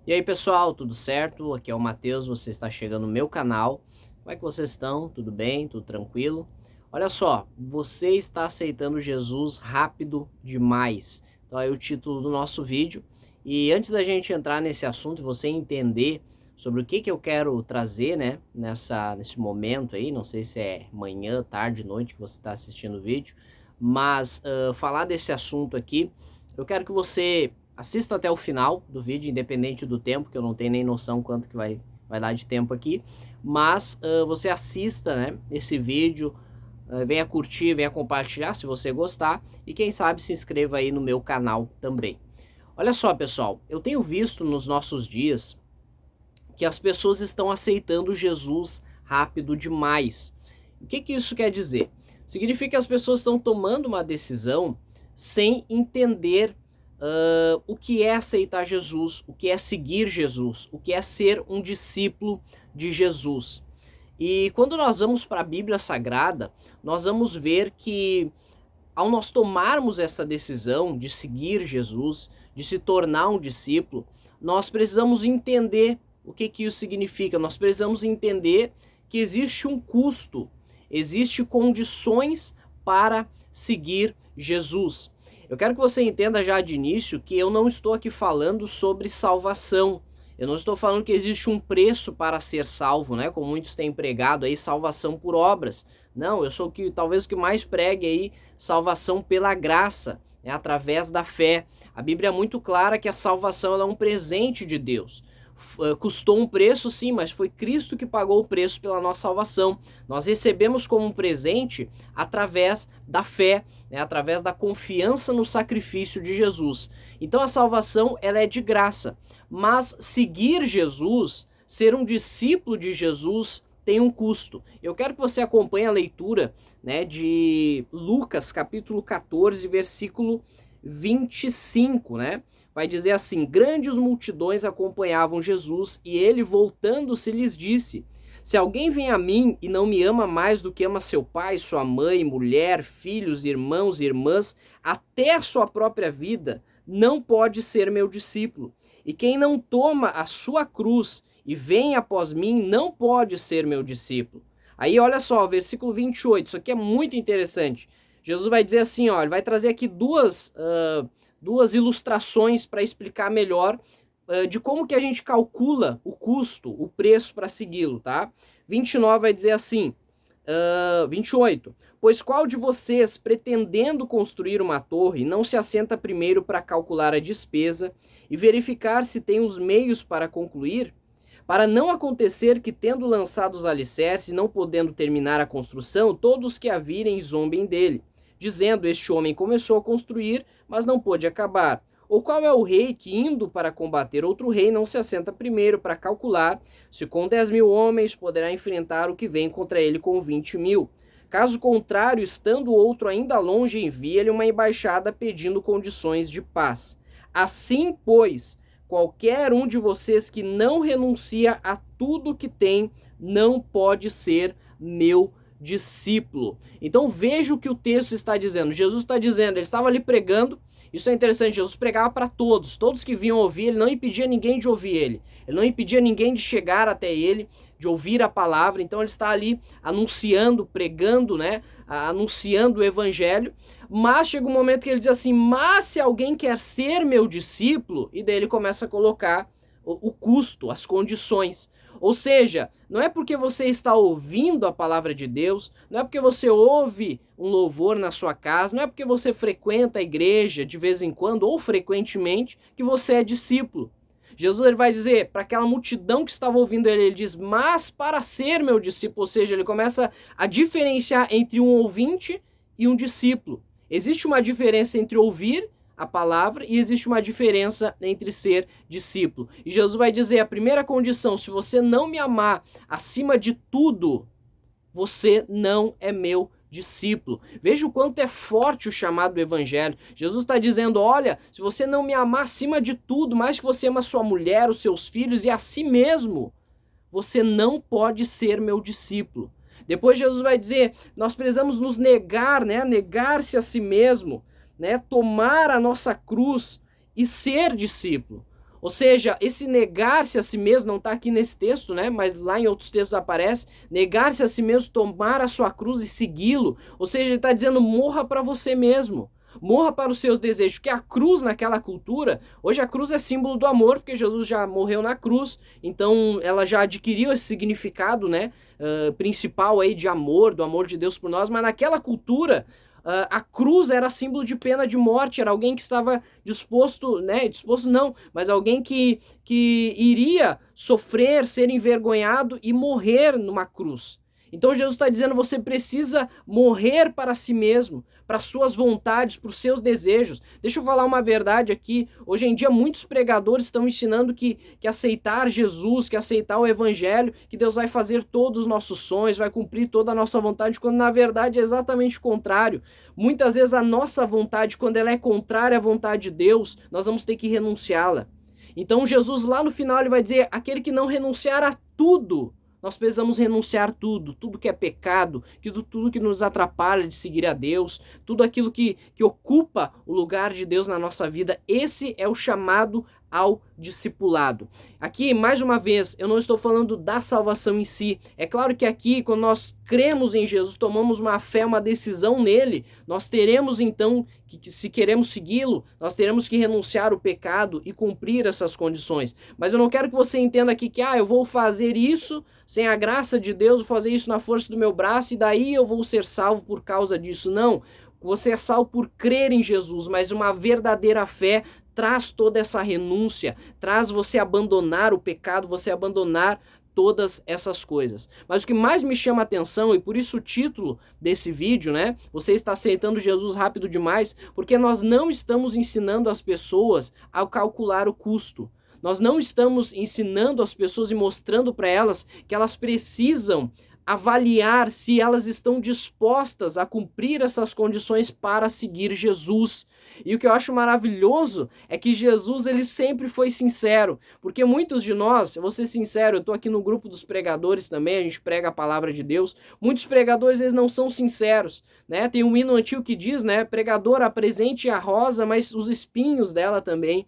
E aí pessoal, tudo certo? Aqui é o Matheus, você está chegando no meu canal. Como é que vocês estão? Tudo bem? Tudo tranquilo? Olha só, você está aceitando Jesus rápido demais. Então é o título do nosso vídeo. E antes da gente entrar nesse assunto e você entender sobre o que eu quero trazer, né, nesse momento aí, não sei se é manhã, tarde, noite que você está assistindo o vídeo, mas falar desse assunto aqui, eu quero que você assista até o final do vídeo, independente do tempo, que eu não tenho nem noção quanto que vai dar de tempo aqui, mas você assista, né, esse vídeo, venha curtir, venha compartilhar se você gostar, e quem sabe se inscreva aí no meu canal também. Olha só pessoal, eu tenho visto nos nossos dias que as pessoas estão aceitando Jesus rápido demais. O que isso quer dizer? Significa que as pessoas estão tomando uma decisão sem entender o que é aceitar Jesus, o que é seguir Jesus, o que é ser um discípulo de Jesus. E quando nós vamos para a Bíblia Sagrada, nós vamos ver que ao nós tomarmos essa decisão de seguir Jesus, de se tornar um discípulo, nós precisamos entender o que isso significa. Nós precisamos entender que existe um custo, existe condições para seguir Jesus. Eu quero que você entenda já de início que eu não estou aqui falando sobre salvação. Eu não estou falando que existe um preço para ser salvo, né? Como muitos têm pregado aí, salvação por obras. Não, eu sou que talvez o que mais pregue aí salvação pela graça, né? Através da fé. A Bíblia é muito clara que a salvação ela é um presente de Deus. Custou um preço sim, mas foi Cristo que pagou o preço pela nossa salvação. Nós recebemos como um presente através da fé, né, através da confiança no sacrifício de Jesus. Então a salvação ela é de graça, mas seguir Jesus, ser um discípulo de Jesus, tem um custo. Eu quero que você acompanhe a leitura, né, de Lucas capítulo 14, versículo 25, né? Vai dizer assim: grandes multidões acompanhavam Jesus e ele, voltando-se, lhes disse: se alguém vem a mim e não me ama mais do que ama seu pai, sua mãe, mulher, filhos, irmãos e irmãs, até a sua própria vida, não pode ser meu discípulo. E quem não toma a sua cruz e vem após mim, não pode ser meu discípulo. Aí olha só, versículo 28, isso aqui é muito interessante. Jesus vai dizer assim, ó, ele vai trazer aqui duas ilustrações para explicar melhor de como que a gente calcula o custo, o preço para segui-lo, tá? 29 vai dizer assim, 28. Pois qual de vocês, pretendendo construir uma torre, não se assenta primeiro para calcular a despesa e verificar se tem os meios para concluir? Para não acontecer que, tendo lançado os alicerces e não podendo terminar a construção, todos que a virem zombem dele, dizendo: este homem começou a construir, mas não pôde acabar. Ou qual é o rei que, indo para combater outro rei, não se assenta primeiro para calcular se com 10.000 homens poderá enfrentar o que vem contra ele com 20.000? Caso contrário, estando o outro ainda longe, envia-lhe uma embaixada pedindo condições de paz. Assim, pois, qualquer um de vocês que não renuncia a tudo que tem, não pode ser meu discípulo. Então veja o que o texto está dizendo. Jesus está dizendo, ele estava ali pregando. Isso é interessante, Jesus pregava para todos, todos que vinham ouvir, ele não impedia ninguém de ouvir ele não impedia ninguém de chegar até ele, de ouvir a palavra. Então ele está ali anunciando, pregando, né, anunciando o evangelho, mas chega um momento que ele diz assim: mas se alguém quer ser meu discípulo, e daí ele começa a colocar o custo, as condições. Ou seja, não é porque você está ouvindo a palavra de Deus, não é porque você ouve um louvor na sua casa, não é porque você frequenta a igreja de vez em quando ou frequentemente que você é discípulo. Jesus ele vai dizer para aquela multidão que estava ouvindo ele diz: mas para ser meu discípulo, ou seja, ele começa a diferenciar entre um ouvinte e um discípulo. Existe uma diferença entre ouvir a palavra e existe uma diferença entre ser discípulo. E Jesus vai dizer, a primeira condição: se você não me amar acima de tudo, você não é meu discípulo. Veja o quanto é forte o chamado do evangelho. Jesus está dizendo: olha, se você não me amar acima de tudo, mais que você ama sua mulher, os seus filhos e a si mesmo, você não pode ser meu discípulo. Depois Jesus vai dizer, nós precisamos nos negar, né? Negar-se a si mesmo, né? Tomar a nossa cruz e ser discípulo. Ou seja, esse negar-se a si mesmo, não está aqui nesse texto, né? Mas lá em outros textos aparece, negar-se a si mesmo, tomar a sua cruz e segui-lo. Ou seja, ele está dizendo, morra para você mesmo. Morra para os seus desejos, porque a cruz naquela cultura, hoje a cruz é símbolo do amor, porque Jesus já morreu na cruz, então ela já adquiriu esse significado, né, principal aí de amor, do amor de Deus por nós, mas naquela cultura, a cruz era símbolo de pena de morte, era alguém que estava disposto, né, disposto não, mas alguém que iria sofrer, ser envergonhado e morrer numa cruz. Então Jesus está dizendo, você precisa morrer para si mesmo, para suas vontades, para os seus desejos. Deixa eu falar uma verdade aqui, hoje em dia muitos pregadores estão ensinando que aceitar Jesus, que aceitar o evangelho, que Deus vai fazer todos os nossos sonhos, vai cumprir toda a nossa vontade, quando na verdade é exatamente o contrário. Muitas vezes a nossa vontade, quando ela é contrária à vontade de Deus, nós vamos ter que renunciá-la. Então Jesus lá no final ele vai dizer, aquele que não renunciar a tudo, nós precisamos renunciar tudo que é pecado, tudo que nos atrapalha de seguir a Deus, tudo aquilo que ocupa o lugar de Deus na nossa vida. Esse é o chamado ao discipulado. Aqui, mais uma vez, eu não estou falando da salvação em si. É claro que aqui, quando nós cremos em Jesus, tomamos uma fé, uma decisão nele, nós teremos então, que se queremos segui-lo, nós teremos que renunciar o pecado e cumprir essas condições. Mas eu não quero que você entenda aqui que, eu vou fazer isso sem a graça de Deus, vou fazer isso na força do meu braço e daí eu vou ser salvo por causa disso. Não, você é salvo por crer em Jesus, mas uma verdadeira fé traz toda essa renúncia, traz você abandonar o pecado, você abandonar todas essas coisas. Mas o que mais me chama a atenção, e por isso o título desse vídeo, né? Você está aceitando Jesus rápido demais, porque nós não estamos ensinando as pessoas a calcular o custo. Nós não estamos ensinando as pessoas e mostrando para elas que elas precisam avaliar se elas estão dispostas a cumprir essas condições para seguir Jesus. E o que eu acho maravilhoso é que Jesus ele sempre foi sincero, porque muitos de nós, eu vou ser sincero, eu estou aqui no grupo dos pregadores também, a gente prega a palavra de Deus, muitos pregadores eles não são sinceros, né? Tem um hino antigo que diz, né, pregador apresente a rosa, mas os espinhos dela também.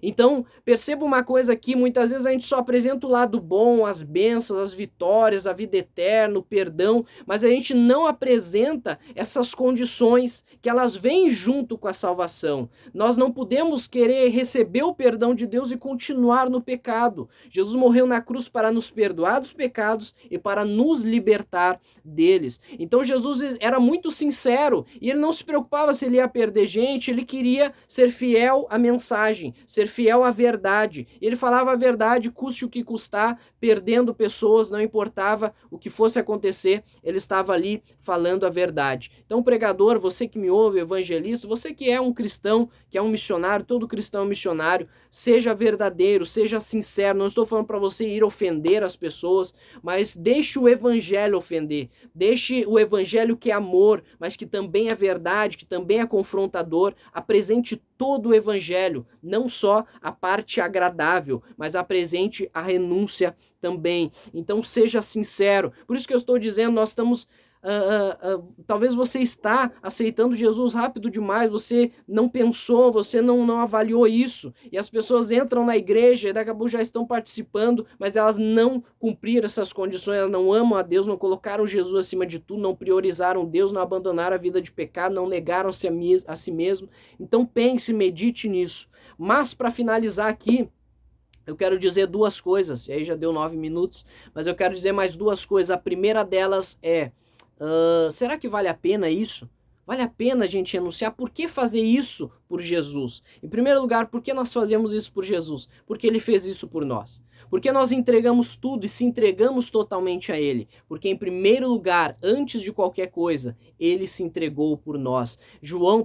Então, perceba uma coisa aqui, muitas vezes a gente só apresenta o lado bom, as bênçãos, as vitórias, a vida eterna, o perdão, mas a gente não apresenta essas condições que elas vêm junto com a salvação. Nós não podemos querer receber o perdão de Deus e continuar no pecado. Jesus morreu na cruz para nos perdoar dos pecados e para nos libertar deles. Então Jesus era muito sincero e ele não se preocupava se ele ia perder gente, ele queria ser fiel à mensagem, ser fiel à verdade. Ele falava a verdade, custe o que custar, perdendo pessoas, não importava o que fosse acontecer, ele estava ali falando a verdade. Então, pregador, você que me ouve, evangelista, você que é um cristão, que é um missionário, todo cristão é um missionário, seja verdadeiro, seja sincero. Não estou falando para você ir ofender as pessoas, mas deixe o evangelho ofender. Deixe o evangelho que é amor, mas que também é verdade, que também é confrontador. Apresente todo o evangelho, não só a parte agradável, mas apresente a renúncia também. Então seja sincero. Por isso que eu estou dizendo, nós estamos talvez você está aceitando Jesus rápido demais, você não pensou, você não avaliou isso, e as pessoas entram na igreja e daqui a pouco já estão participando, mas elas não cumpriram essas condições, elas não amam a Deus, não colocaram Jesus acima de tudo, não priorizaram Deus, não abandonaram a vida de pecado, não negaram-se a si mesmo. Então pense, medite nisso. Mas para finalizar aqui, eu quero dizer duas coisas, e aí já deu 9 minutos, mas eu quero dizer mais duas coisas. A primeira delas é, será que vale a pena isso? Vale a pena a gente renunciar? Por que fazer isso por Jesus? Em primeiro lugar, por que nós fazemos isso por Jesus? Porque ele fez isso por nós. Porque nós entregamos tudo e se entregamos totalmente a ele. Porque em primeiro lugar, antes de qualquer coisa, ele se entregou por nós.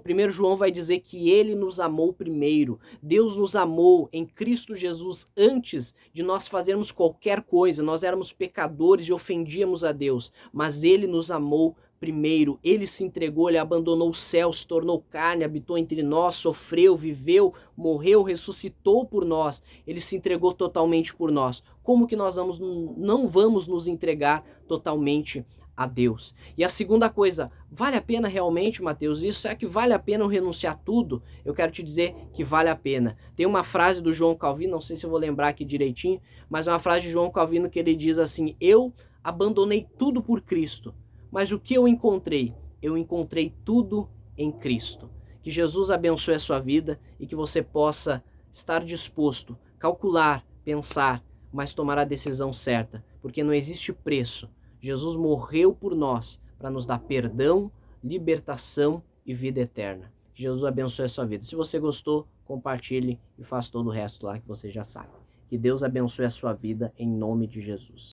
Primeiro João vai dizer que ele nos amou primeiro. Deus nos amou em Cristo Jesus antes de nós fazermos qualquer coisa. Nós éramos pecadores e ofendíamos a Deus, mas ele nos amou primeiro. Ele se entregou, ele abandonou o céu, se tornou carne, habitou entre nós, sofreu, viveu, morreu, ressuscitou por nós. Ele se entregou totalmente por nós. Como que nós não vamos nos entregar totalmente a Deus. E a segunda coisa, vale a pena realmente, Mateus, isso? Será que vale a pena eu renunciar a tudo? Eu quero te dizer que vale a pena. Tem uma frase do João Calvino, não sei se eu vou lembrar aqui direitinho, mas é uma frase de João Calvino que ele diz assim: eu abandonei tudo por Cristo, mas o que eu encontrei? Eu encontrei tudo em Cristo. Que Jesus abençoe a sua vida e que você possa estar disposto, calcular, pensar, mas tomar a decisão certa, porque não existe preço. Jesus morreu por nós para nos dar perdão, libertação e vida eterna. Que Jesus abençoe a sua vida. Se você gostou, compartilhe e faça todo o resto lá que você já sabe. Que Deus abençoe a sua vida em nome de Jesus.